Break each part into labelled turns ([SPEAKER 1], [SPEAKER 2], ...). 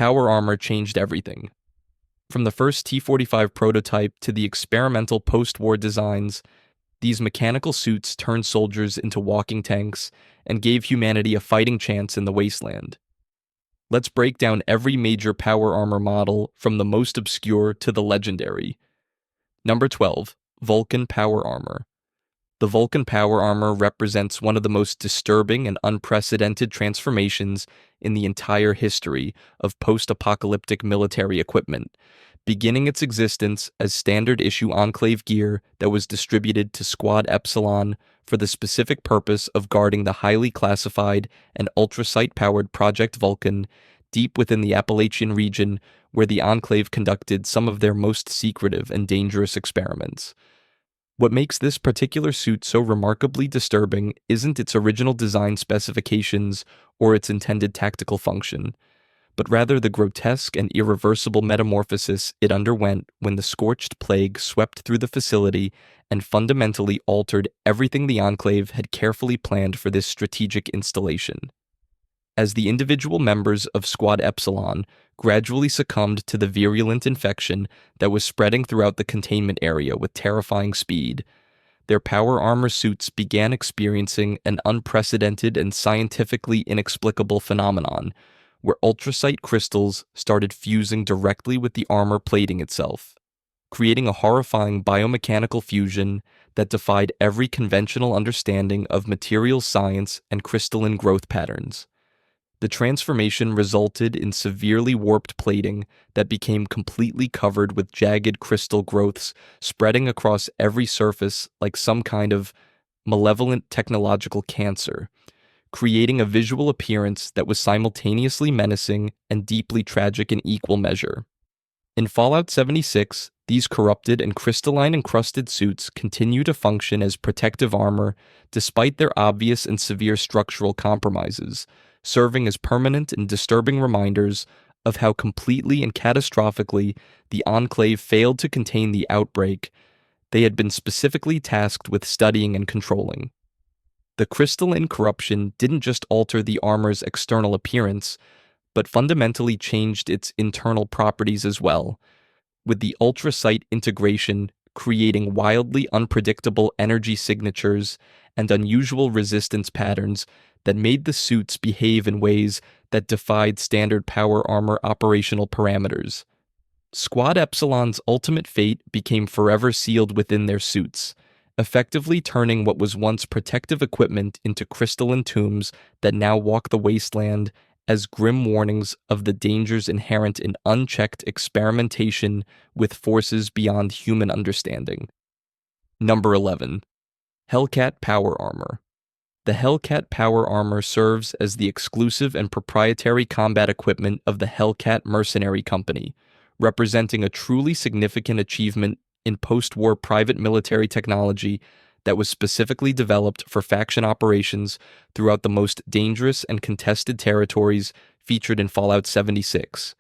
[SPEAKER 1] power armor changed everything. From the first T-45 prototype to the experimental post-war designs, these mechanical suits turned soldiers into walking tanks and gave humanity a fighting chance in the wasteland. Let's break down every major power armor model from the most obscure to the legendary. Number 12. Vulcan Power Armor. The Vulcan Power Armor represents one of the most disturbing and unprecedented transformations in the entire history of post-apocalyptic military equipment, beginning its existence as standard-issue Enclave gear that was distributed to Squad Epsilon for the specific purpose of guarding the highly classified and ultrasight-powered Project Vulcan deep within the Appalachian region where the Enclave conducted some of their most secretive and dangerous experiments. What makes this particular suit so remarkably disturbing isn't its original design specifications or its intended tactical function, but rather the grotesque and irreversible metamorphosis it underwent when the scorched plague swept through the facility and fundamentally altered everything the Enclave had carefully planned for this strategic installation. As the individual members of Squad Epsilon gradually succumbed to the virulent infection that was spreading throughout the containment area with terrifying speed, their power armor suits began experiencing an unprecedented and scientifically inexplicable phenomenon, where ultrasight crystals started fusing directly with the armor plating itself, creating a horrifying biomechanical fusion that defied every conventional understanding of materials science and crystalline growth patterns. The transformation resulted in severely warped plating that became completely covered with jagged crystal growths spreading across every surface like some kind of malevolent technological cancer, creating a visual appearance that was simultaneously menacing and deeply tragic in equal measure. In Fallout 76, these corrupted and crystalline-encrusted suits continue to function as protective armor despite their obvious and severe structural compromises, serving as permanent and disturbing reminders of how completely and catastrophically the Enclave failed to contain the outbreak they had been specifically tasked with studying and controlling. The crystalline corruption didn't just alter the armor's external appearance, but fundamentally changed its internal properties as well, with the ultrasight integration creating wildly unpredictable energy signatures and unusual resistance patterns that made the suits behave in ways that defied standard power armor operational parameters. Squad Epsilon's ultimate fate became forever sealed within their suits, effectively turning what was once protective equipment into crystalline tombs that now walk the wasteland as grim warnings of the dangers inherent in unchecked experimentation with forces beyond human understanding. Number 11. Hellcat Power Armor. The Hellcat Power Armor serves as the exclusive and proprietary combat equipment of the Hellcat Mercenary Company, representing a truly significant achievement in post-war private military technology that was specifically developed for faction operations throughout the most dangerous and contested territories featured in Fallout 76,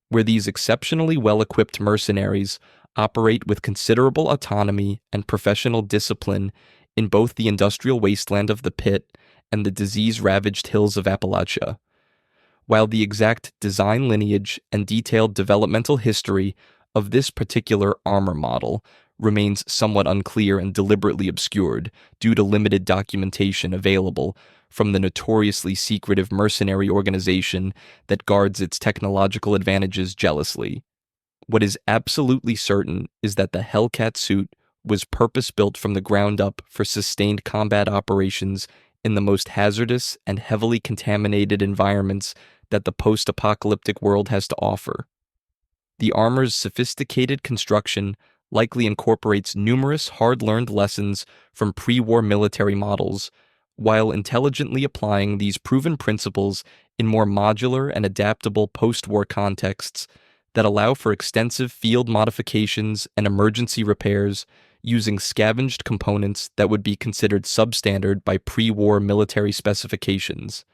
[SPEAKER 1] where these exceptionally well-equipped mercenaries operate with considerable autonomy and professional discipline in both the industrial wasteland of the Pit and the disease-ravaged hills of Appalachia. While the exact design lineage and detailed developmental history of this particular armor model remains somewhat unclear and deliberately obscured due to limited documentation available from the notoriously secretive mercenary organization that guards its technological advantages jealously. What is absolutely certain is that the Hellcat suit was purpose-built from the ground up for sustained combat operations in the most hazardous and heavily contaminated environments that the post-apocalyptic world has to offer. The armor's sophisticated construction likely incorporates numerous hard-learned lessons from pre-war military models, while intelligently applying these proven principles in more modular and adaptable post-war contexts that allow for extensive field modifications and emergency repairs using scavenged components that would be considered substandard by pre-war military specifications.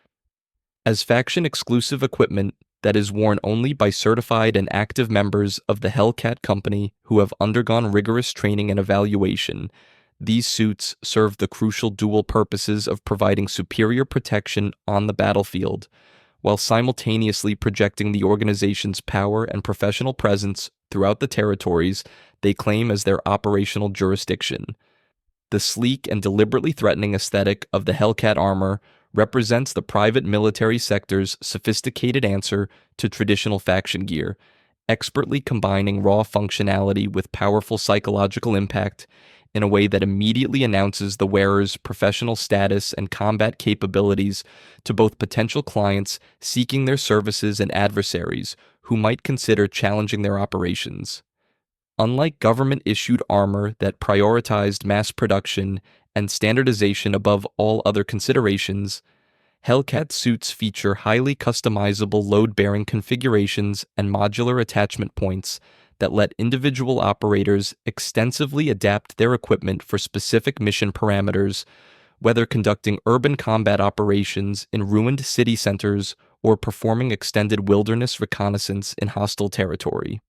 [SPEAKER 1] As faction-exclusive equipment that is worn only by certified and active members of the Hellcat Company who have undergone rigorous training and evaluation, these suits serve the crucial dual purposes of providing superior protection on the battlefield, while simultaneously projecting the organization's power and professional presence throughout the territories they claim as their operational jurisdiction. The sleek and deliberately threatening aesthetic of the Hellcat armor represents the private military sector's sophisticated answer to traditional faction gear, expertly combining raw functionality with powerful psychological impact in a way that immediately announces the wearer's professional status and combat capabilities to both potential clients seeking their services and adversaries who might consider challenging their operations. Unlike government-issued armor that prioritized mass production and standardization above all other considerations, Hellcat suits feature highly customizable load-bearing configurations and modular attachment points that let individual operators extensively adapt their equipment for specific mission parameters, whether conducting urban combat operations in ruined city centers or performing extended wilderness reconnaissance in hostile territory.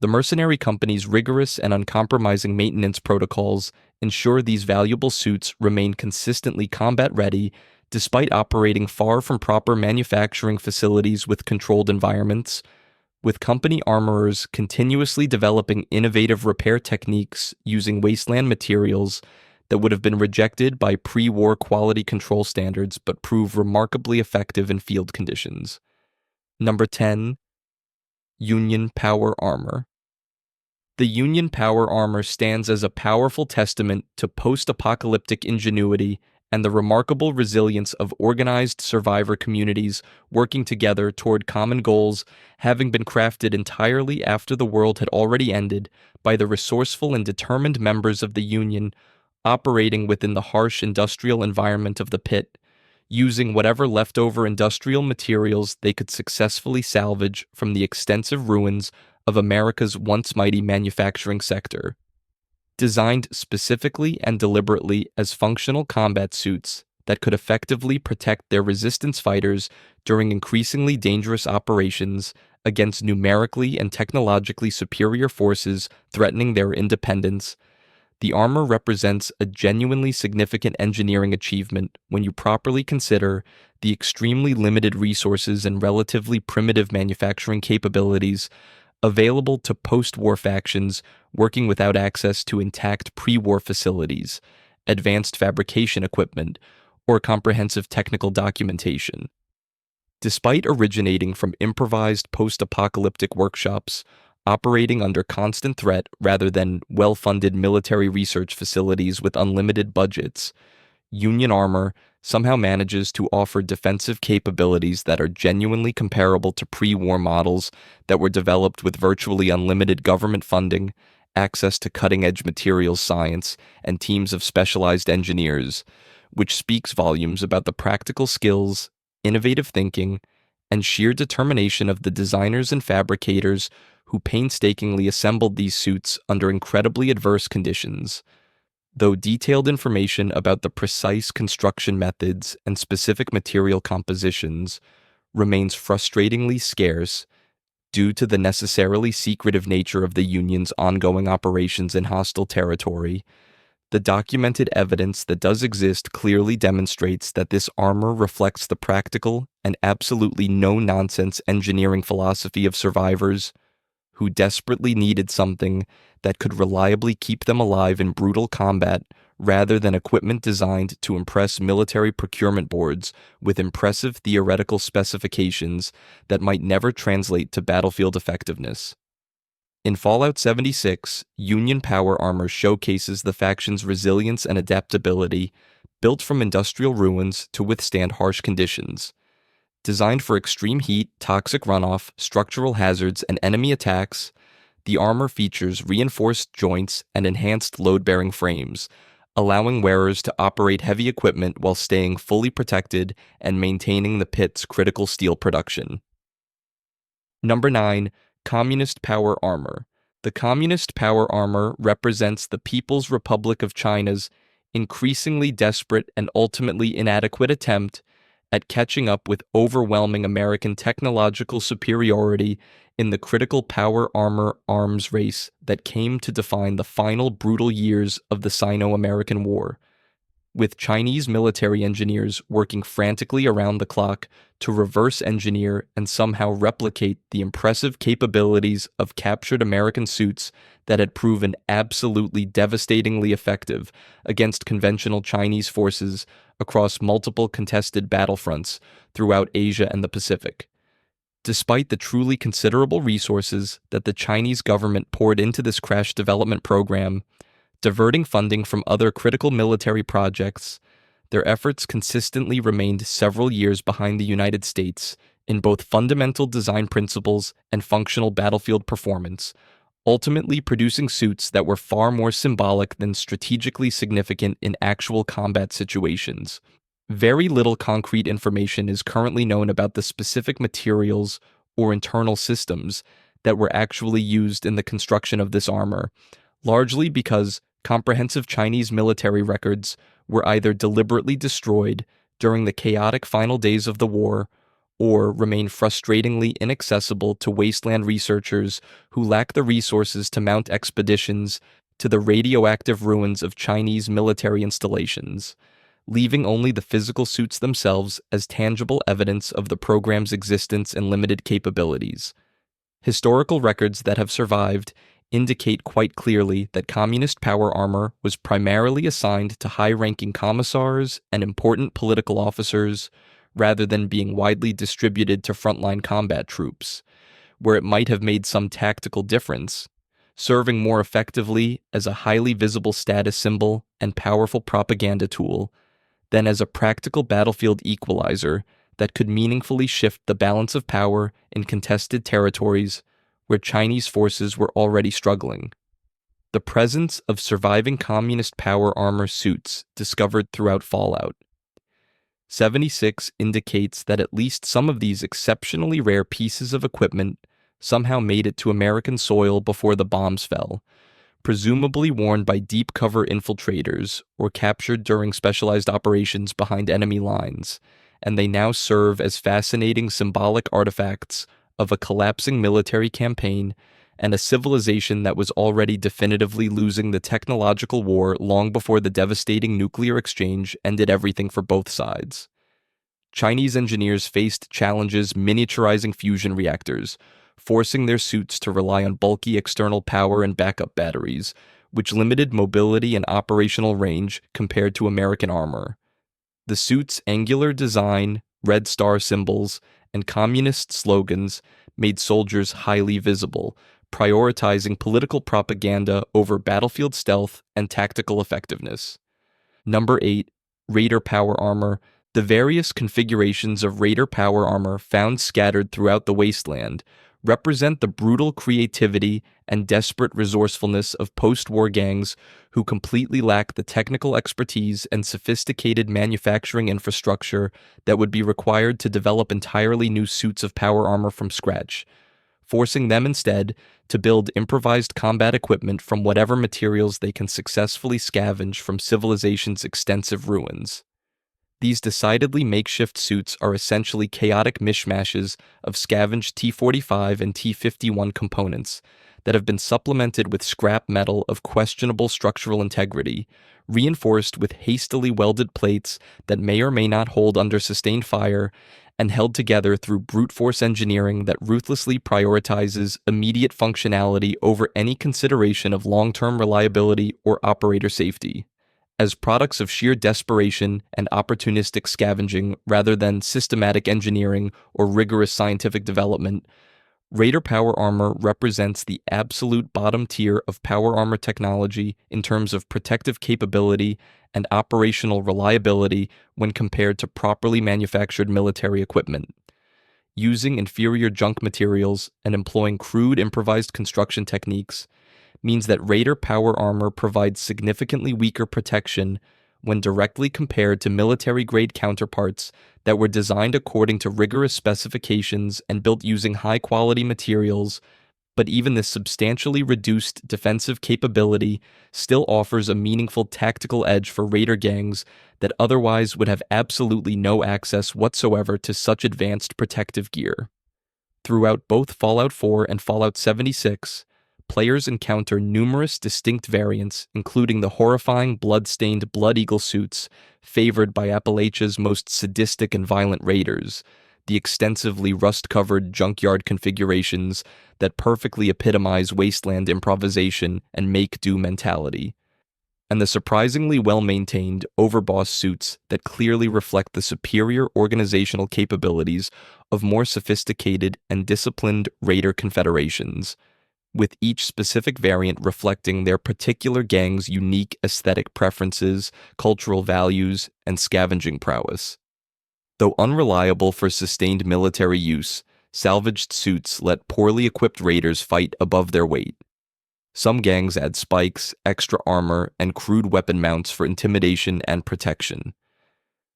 [SPEAKER 1] The mercenary company's rigorous and uncompromising maintenance protocols ensure these valuable suits remain consistently combat-ready despite operating far from proper manufacturing facilities with controlled environments, with company armorers continuously developing innovative repair techniques using wasteland materials that would have been rejected by pre-war quality control standards but prove remarkably effective in field conditions. Number 10. Union Power Armor. The Union Power Armor stands as a powerful testament to post-apocalyptic ingenuity and the remarkable resilience of organized survivor communities working together toward common goals, having been crafted entirely after the world had already ended by the resourceful and determined members of the Union operating within the harsh industrial environment of the pit, using whatever leftover industrial materials they could successfully salvage from the extensive ruins of America's once mighty manufacturing sector. Designed specifically and deliberately as functional combat suits that could effectively protect their resistance fighters during increasingly dangerous operations against numerically and technologically superior forces threatening their independence, the armor represents a genuinely significant engineering achievement when you properly consider the extremely limited resources and relatively primitive manufacturing capabilities available to post-war factions working without access to intact pre-war facilities, advanced fabrication equipment, or comprehensive technical documentation. Despite originating from improvised post-apocalyptic workshops, operating under constant threat rather than well-funded military research facilities with unlimited budgets, Union armor somehow manages to offer defensive capabilities that are genuinely comparable to pre-war models that were developed with virtually unlimited government funding, access to cutting-edge materials science, and teams of specialized engineers, which speaks volumes about the practical skills, innovative thinking, and sheer determination of the designers and fabricators who painstakingly assembled these suits under incredibly adverse conditions. Though detailed information about the precise construction methods and specific material compositions remains frustratingly scarce due to the necessarily secretive nature of the Union's ongoing operations in hostile territory, the documented evidence that does exist clearly demonstrates that this armor reflects the practical and absolutely no-nonsense engineering philosophy of survivors who desperately needed something that could reliably keep them alive in brutal combat rather than equipment designed to impress military procurement boards with impressive theoretical specifications that might never translate to battlefield effectiveness. In Fallout 76, Union Power Armor showcases the faction's resilience and adaptability, built from industrial ruins to withstand harsh conditions. Designed for extreme heat, toxic runoff, structural hazards, and enemy attacks, the armor features reinforced joints and enhanced load-bearing frames, allowing wearers to operate heavy equipment while staying fully protected and maintaining the pit's critical steel production. Number 9. Communist Power Armor. The Communist Power Armor represents the People's Republic of China's increasingly desperate and ultimately inadequate attempt at catching up with overwhelming American technological superiority in the critical power armor arms race that came to define the final brutal years of the Sino-American War. with Chinese military engineers working frantically around the clock to reverse engineer and somehow replicate the impressive capabilities of captured American suits that had proven absolutely devastatingly effective against conventional Chinese forces across multiple contested battlefronts throughout Asia and the Pacific. Despite the truly considerable resources that the Chinese government poured into this crash development program, diverting funding from other critical military projects, their efforts consistently remained several years behind the United States in both fundamental design principles and functional battlefield performance, ultimately producing suits that were far more symbolic than strategically significant in actual combat situations. Very little concrete information is currently known about the specific materials or internal systems that were actually used in the construction of this armor, largely because comprehensive Chinese military records were either deliberately destroyed during the chaotic final days of the war or remain frustratingly inaccessible to wasteland researchers who lack the resources to mount expeditions to the radioactive ruins of Chinese military installations, leaving only the physical suits themselves as tangible evidence of the program's existence and limited capabilities. Historical records that have survived indicate quite clearly that communist power armor was primarily assigned to high-ranking commissars and important political officers rather than being widely distributed to frontline combat troops, where it might have made some tactical difference, serving more effectively as a highly visible status symbol and powerful propaganda tool than as a practical battlefield equalizer that could meaningfully shift the balance of power in contested territories where Chinese forces were already struggling. The presence of surviving communist power armor suits discovered throughout Fallout 76 indicates that at least some of these exceptionally rare pieces of equipment somehow made it to American soil before the bombs fell, presumably worn by deep cover infiltrators or captured during specialized operations behind enemy lines, and they now serve as fascinating symbolic artifacts of a collapsing military campaign and a civilization that was already definitively losing the technological war long before the devastating nuclear exchange ended everything for both sides. Chinese engineers faced challenges miniaturizing fusion reactors, forcing their suits to rely on bulky external power and backup batteries, which limited mobility and operational range compared to American armor. The suit's angular design, red star symbols, and communist slogans made soldiers highly visible, prioritizing political propaganda over battlefield stealth and tactical effectiveness. Number 8. Raider Power Armor. The various configurations of Raider power armor found scattered throughout the wasteland represent the brutal creativity and desperate resourcefulness of post-war gangs who completely lack the technical expertise and sophisticated manufacturing infrastructure that would be required to develop entirely new suits of power armor from scratch, forcing them instead to build improvised combat equipment from whatever materials they can successfully scavenge from civilization's extensive ruins. These decidedly makeshift suits are essentially chaotic mishmashes of scavenged T-45 and T-51 components that have been supplemented with scrap metal of questionable structural integrity, reinforced with hastily welded plates that may or may not hold under sustained fire, and held together through brute force engineering that ruthlessly prioritizes immediate functionality over any consideration of long-term reliability or operator safety. As products of sheer desperation and opportunistic scavenging rather than systematic engineering or rigorous scientific development, Raider power armor represents the absolute bottom tier of power armor technology in terms of protective capability and operational reliability when compared to properly manufactured military equipment. Using inferior junk materials and employing crude improvised construction techniques means that Raider power armor provides significantly weaker protection when directly compared to military-grade counterparts that were designed according to rigorous specifications and built using high-quality materials, but even this substantially reduced defensive capability still offers a meaningful tactical edge for Raider gangs that otherwise would have absolutely no access whatsoever to such advanced protective gear. Throughout both Fallout 4 and Fallout 76, players encounter numerous distinct variants, including the horrifying blood-stained Blood Eagle suits favored by Appalachia's most sadistic and violent raiders, the extensively rust-covered junkyard configurations that perfectly epitomize wasteland improvisation and make-do mentality, and the surprisingly well-maintained overboss suits that clearly reflect the superior organizational capabilities of more sophisticated and disciplined raider confederations, with each specific variant reflecting their particular gang's unique aesthetic preferences, cultural values, and scavenging prowess. Though unreliable for sustained military use, salvaged suits let poorly equipped raiders fight above their weight. Some gangs add spikes, extra armor, and crude weapon mounts for intimidation and protection.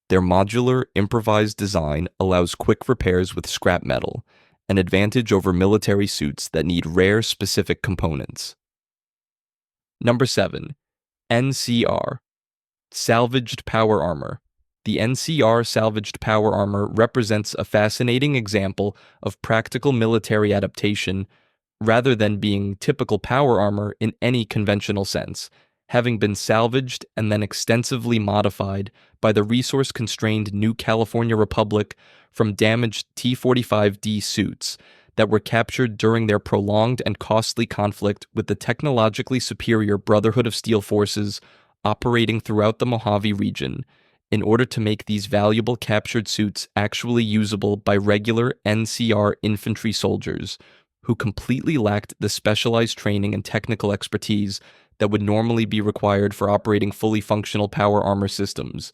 [SPEAKER 1] Their modular, improvised design allows quick repairs with scrap metal, an advantage over military suits that need rare specific components. Number 7. NCR. Salvaged Power Armor. The NCR salvaged power armor represents a fascinating example of practical military adaptation rather than being typical power armor in any conventional sense, having been salvaged and then extensively modified by the resource-constrained New California Republic from damaged T-45D suits that were captured during their prolonged and costly conflict with the technologically superior Brotherhood of Steel forces operating throughout the Mojave region, in order to make these valuable captured suits actually usable by regular NCR infantry soldiers, who completely lacked the specialized training and technical expertise that would normally be required for operating fully functional power armor systems.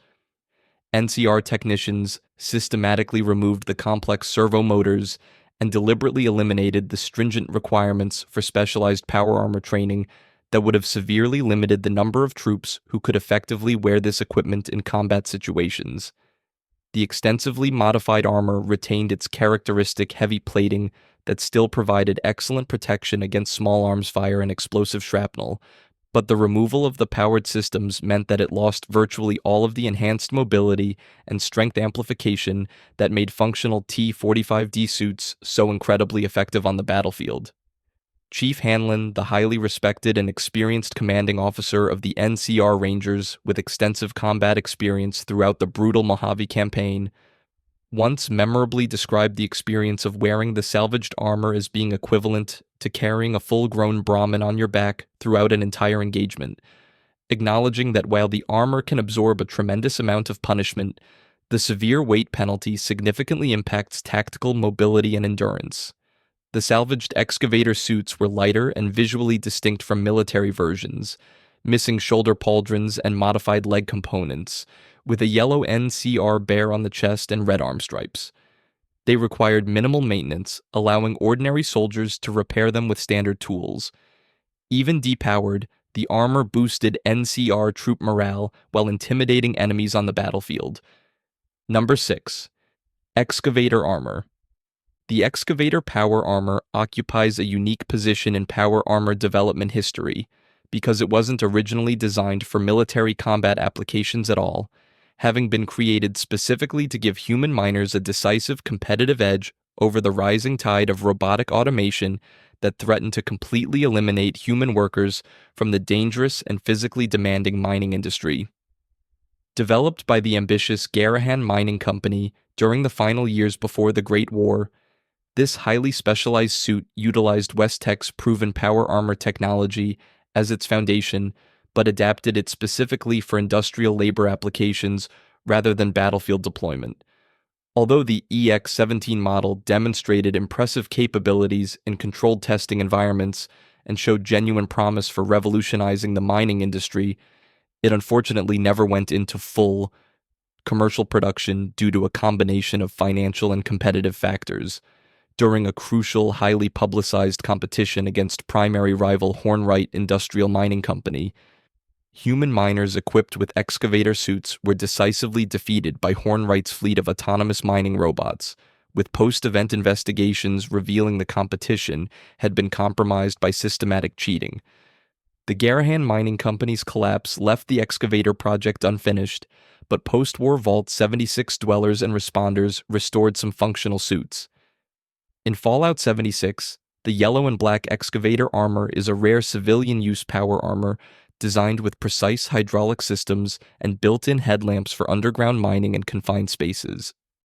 [SPEAKER 1] NCR technicians systematically removed the complex servo motors and deliberately eliminated the stringent requirements for specialized power armor training that would have severely limited the number of troops who could effectively wear this equipment in combat situations. The extensively modified armor retained its characteristic heavy plating that still provided excellent protection against small arms fire and explosive shrapnel, but the removal of the powered systems meant that it lost virtually all of the enhanced mobility and strength amplification that made functional T-45D suits so incredibly effective on the battlefield. Chief Hanlon, the highly respected and experienced commanding officer of the NCR Rangers with extensive combat experience throughout the brutal Mojave campaign, once memorably described the experience of wearing the salvaged armor as being equivalent to carrying a full-grown Brahmin on your back throughout an entire engagement, acknowledging that while the armor can absorb a tremendous amount of punishment, the severe weight penalty significantly impacts tactical mobility and endurance. The salvaged Excavator suits were lighter and visually distinct from military versions, missing shoulder pauldrons and modified leg components, with a yellow NCR bear on the chest and red arm stripes. They required minimal maintenance, allowing ordinary soldiers to repair them with standard tools. Even depowered, the armor boosted NCR troop morale while intimidating enemies on the battlefield. Number 6. Excavator Armor. The Excavator power armor occupies a unique position in power armor development history because it wasn't originally designed for military combat applications at all, having been created specifically to give human miners a decisive competitive edge over the rising tide of robotic automation that threatened to completely eliminate human workers from the dangerous and physically demanding mining industry. Developed by the ambitious Garahan Mining Company during the final years before the Great War, this highly specialized suit utilized West Tech's proven power armor technology as its foundation, but adapted it specifically for industrial labor applications rather than battlefield deployment. Although the EX-17 model demonstrated impressive capabilities in controlled testing environments and showed genuine promise for revolutionizing the mining industry, it unfortunately never went into full commercial production due to a combination of financial and competitive factors. During a crucial, highly publicized competition against primary rival Hornwright Industrial Mining Company, human miners equipped with excavator suits were decisively defeated by Hornwright's fleet of autonomous mining robots, with post-event investigations revealing the competition had been compromised by systematic cheating. The Garahan Mining Company's collapse left the excavator project unfinished, but post-war Vault 76 dwellers and responders restored some functional suits. In Fallout 76, The yellow and black Excavator armor is a rare civilian-use power armor designed with precise hydraulic systems and built-in headlamps for underground mining and confined spaces.